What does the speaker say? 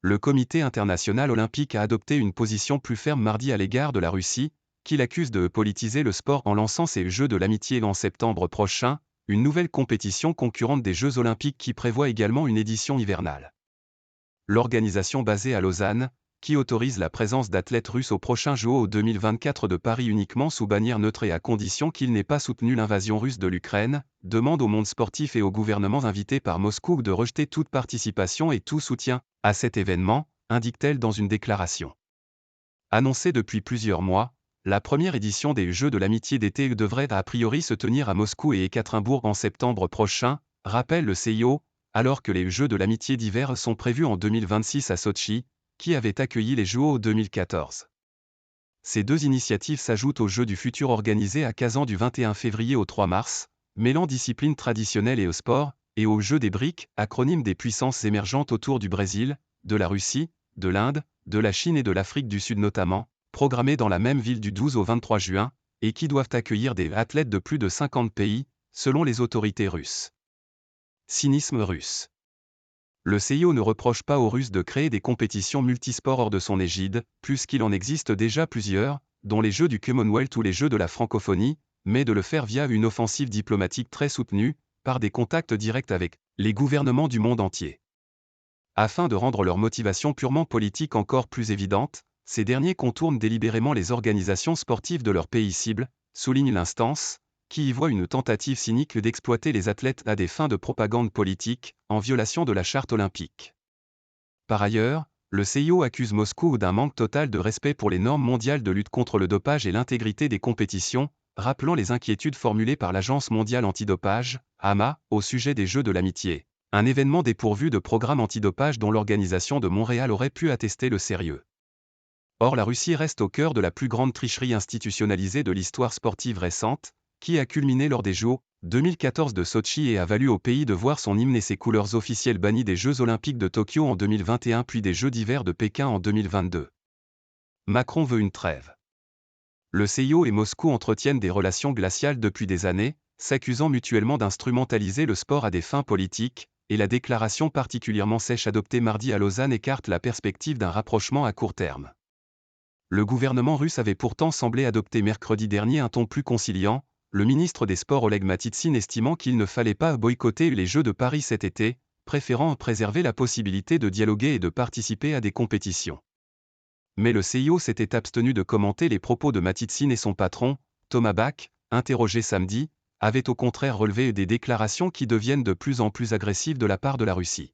Le Comité international olympique a adopté une position plus ferme mardi à l'égard de la Russie, qui l'accuse de politiser le sport en lançant ses Jeux de l'amitié en septembre prochain, une nouvelle compétition concurrente des Jeux olympiques qui prévoit également une édition hivernale. L'organisation basée à Lausanne, qui autorise la présence d'athlètes russes aux prochains JO 2024 de Paris uniquement sous bannière neutre et à condition qu'ils n'aient pas soutenu l'invasion russe de l'Ukraine, demande au monde sportif et aux gouvernements invités par Moscou de rejeter toute participation et tout soutien à cet événement, indique-t-elle dans une déclaration. Annoncée depuis plusieurs mois, la première édition des Jeux de l'amitié d'été devrait a priori se tenir à Moscou et Ekaterinbourg en septembre prochain, rappelle le CIO, alors que les Jeux de l'amitié d'hiver sont prévus en 2026 à Sotchi, qui avait accueilli les JO 2014. Ces deux initiatives s'ajoutent aux Jeux du futur organisés à Kazan du 21 février au 3 mars, mêlant disciplines traditionnelles et au sport, et aux Jeux des BRICS, acronyme des puissances émergentes autour du Brésil, de la Russie, de l'Inde, de la Chine et de l'Afrique du Sud notamment, programmés dans la même ville du 12 au 23 juin, et qui doivent accueillir des athlètes de plus de 50 pays, selon les autorités russes. Cynisme russe. Le CIO ne reproche pas aux Russes de créer des compétitions multisports hors de son égide, puisqu'il en existe déjà plusieurs, dont les Jeux du Commonwealth ou les Jeux de la francophonie, mais de le faire via une offensive diplomatique très soutenue, par des contacts directs avec les gouvernements du monde entier. Afin de rendre leur motivation purement politique encore plus évidente, ces derniers contournent délibérément les organisations sportives de leur pays cible, souligne l'instance, qui y voit une tentative cynique d'exploiter les athlètes à des fins de propagande politique, en violation de la charte olympique. Par ailleurs, le CIO accuse Moscou d'un manque total de respect pour les normes mondiales de lutte contre le dopage et l'intégrité des compétitions, rappelant les inquiétudes formulées par l'Agence mondiale antidopage, AMA, au sujet des Jeux de l'amitié, un événement dépourvu de programme antidopage dont l'organisation de Montréal aurait pu attester le sérieux. Or la Russie reste au cœur de la plus grande tricherie institutionnalisée de l'histoire sportive récente, qui a culminé lors des JO 2014 de Sotchi et a valu au pays de voir son hymne et ses couleurs officielles bannies des Jeux olympiques de Tokyo en 2021 puis des Jeux d'hiver de Pékin en 2022. Macron veut une trêve. Le CIO et Moscou entretiennent des relations glaciales depuis des années, s'accusant mutuellement d'instrumentaliser le sport à des fins politiques, et la déclaration particulièrement sèche adoptée mardi à Lausanne écarte la perspective d'un rapprochement à court terme. Le gouvernement russe avait pourtant semblé adopter mercredi dernier un ton plus conciliant, le ministre des Sports Oleg Matitsin estimant qu'il ne fallait pas boycotter les Jeux de Paris cet été, préférant préserver la possibilité de dialoguer et de participer à des compétitions. Mais le CIO s'était abstenu de commenter les propos de Matitsin et son patron, Thomas Bach, interrogé samedi, avait au contraire relevé des déclarations qui deviennent de plus en plus agressives de la part de la Russie.